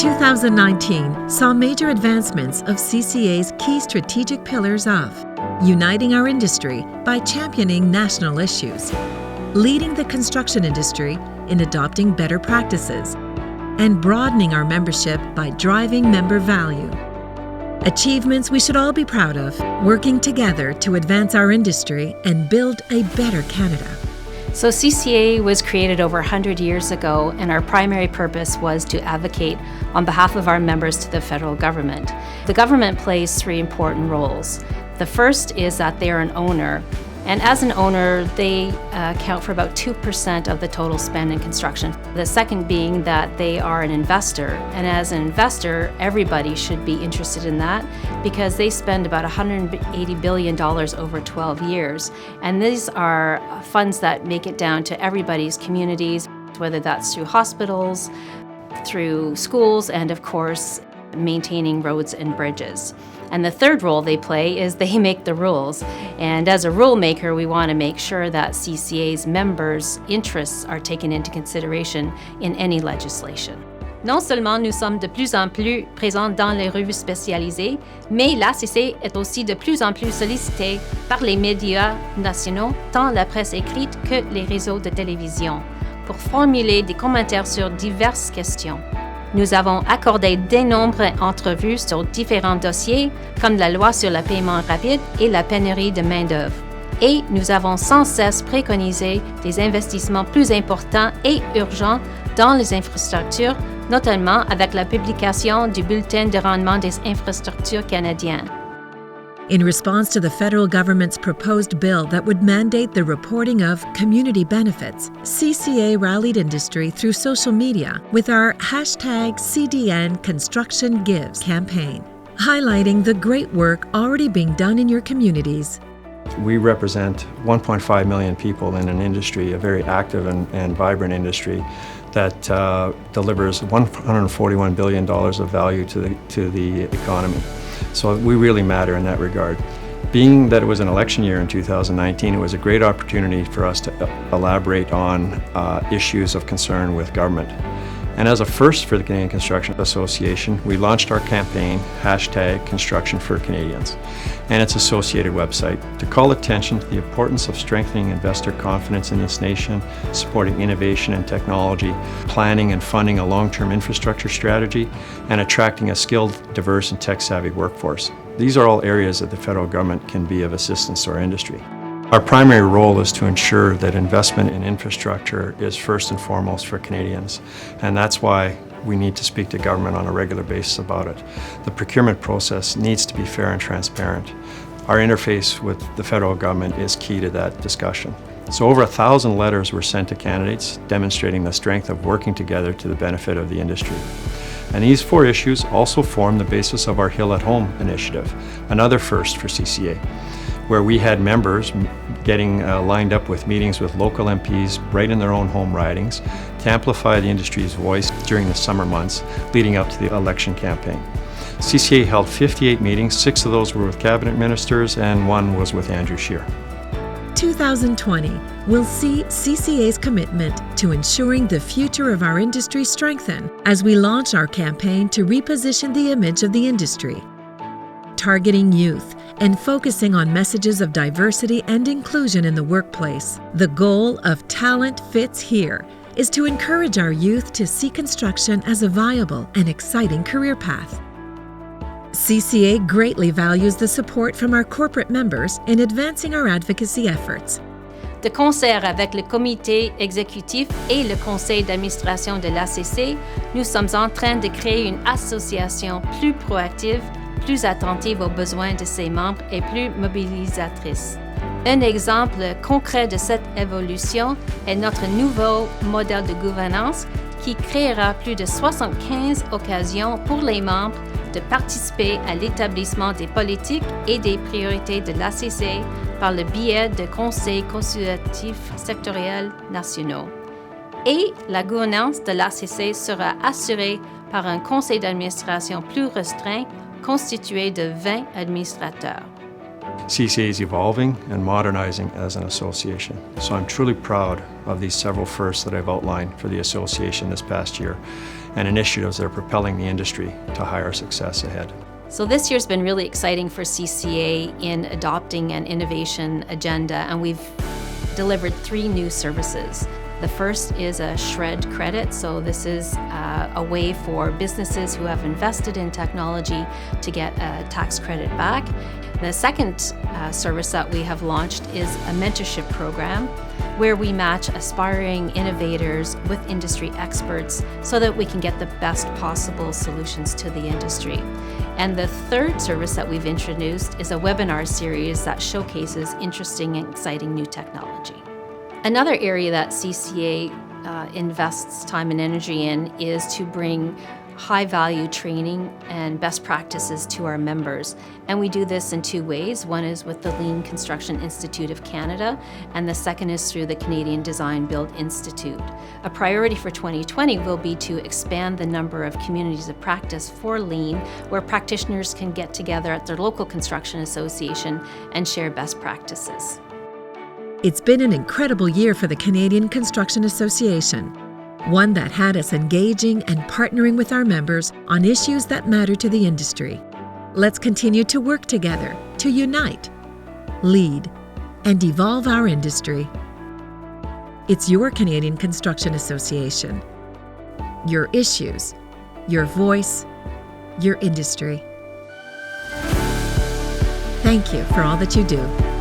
2019 saw major advancements of CCA's key strategic pillars of uniting our industry by championing national issues, leading the construction industry in adopting better practices, and broadening our membership by driving member value. Achievements we should all be proud of, working together to advance our industry and build a better Canada. So CCA was created over 100 years ago, and our primary purpose was to advocate on behalf of our members to the federal government. The government plays three important roles. The first is that they are an owner, and as an owner, they account for about 2% of the total spend in construction. The second being that they are an investor, and as an investor, everybody should be interested in that because they spend about $180 billion over 12 years. And these are funds that make it down to everybody's communities, whether that's through hospitals, through schools, and of course, maintaining roads and bridges. And the third role they play is they make the rules. And as a rule maker, we want to make sure that CCA's members' interests are taken into consideration in any legislation. Non seulement nous sommes de plus en plus présents dans les revues spécialisées, mais l'ACC est aussi de plus en plus sollicitée par les médias nationaux, tant la presse écrite que les réseaux de télévision, pour formuler des commentaires sur diverses questions. Nous avons accordé de nombreuses entrevues sur différents dossiers, comme la loi sur le paiement rapide et la pénurie de main-d'œuvre. Et nous avons sans cesse préconisé des investissements plus importants et urgents dans les infrastructures, notamment avec la publication du bulletin de rendement des infrastructures canadiennes. In response to the federal government's proposed bill that would mandate the reporting of community benefits, CCA rallied industry through social media with our #CDN_ConstructionGives campaign, highlighting the great work already being done in your communities. We represent 1.5 million people in an industry, a very active and vibrant industry that delivers $141 billion of value to the economy. So we really matter in that regard. Being that it was an election year in 2019, it was a great opportunity for us to elaborate on issues of concern with government. And as a first for the Canadian Construction Association, we launched our campaign, #ConstructionForCanadians, and its associated website to call attention to the importance of strengthening investor confidence in this nation, supporting innovation and technology, planning and funding a long-term infrastructure strategy, and attracting a skilled, diverse, and tech-savvy workforce. These are all areas that the federal government can be of assistance to our industry. Our primary role is to ensure that investment in infrastructure is first and foremost for Canadians, and that's why we need to speak to government on a regular basis about it. The procurement process needs to be fair and transparent. Our interface with the federal government is key to that discussion. So over 1,000 letters were sent to candidates demonstrating the strength of working together to the benefit of the industry. And these 4 issues also form the basis of our Hill at Home initiative, another first for CCA, where we had members getting lined up with meetings with local MPs right in their own home ridings to amplify the industry's voice during the summer months leading up to the election campaign. CCA held 58 meetings, 6 of those were with cabinet ministers and 1 was with Andrew Scheer. 2020 will see CCA's commitment to ensuring the future of our industry strengthen as we launch our campaign to reposition the image of the industry, targeting youth and focusing on messages of diversity and inclusion in the workplace. The goal of Talent Fits Here is to encourage our youth to see construction as a viable and exciting career path. CCA greatly values the support from our corporate members in advancing our advocacy efforts. De concert avec le comité exécutif et le conseil d'administration de l'ACC, nous sommes en train de créer une association plus proactive, plus attentive aux besoins de ses membres et plus mobilisatrice. Un exemple concret de cette évolution est notre nouveau modèle de gouvernance qui créera plus de 75 occasions pour les membres de participer à l'établissement des politiques et des priorités de l'ACC par le biais de conseils consultatifs sectoriels nationaux. Et la gouvernance de l'ACC sera assurée par un conseil d'administration plus restreint constitué de 20 administrateurs. CCA is evolving and modernizing as an association, so I'm truly proud of these several firsts that I've outlined for the association this past year and initiatives that are propelling the industry to higher success ahead. So this year's been really exciting for CCA in adopting an innovation agenda, and we've delivered 3 new services. The first is a SR&ED credit, so this is a way for businesses who have invested in technology to get a tax credit back. The second service that we have launched is a mentorship program where we match aspiring innovators with industry experts so that we can get the best possible solutions to the industry. And the third service that we've introduced is a webinar series that showcases interesting and exciting new technology. Another area that CCA invests time and energy in is to bring high-value training and best practices to our members. And we do this in 2 ways. One is with the Lean Construction Institute of Canada, and the second is through the Canadian Design Build Institute. A priority for 2020 will be to expand the number of communities of practice for Lean, where practitioners can get together at their local construction association and share best practices. It's been an incredible year for the Canadian Construction Association, one that had us engaging and partnering with our members on issues that matter to the industry. Let's continue to work together to unite, lead, and evolve our industry. It's your Canadian Construction Association. Your issues, your voice, your industry. Thank you for all that you do.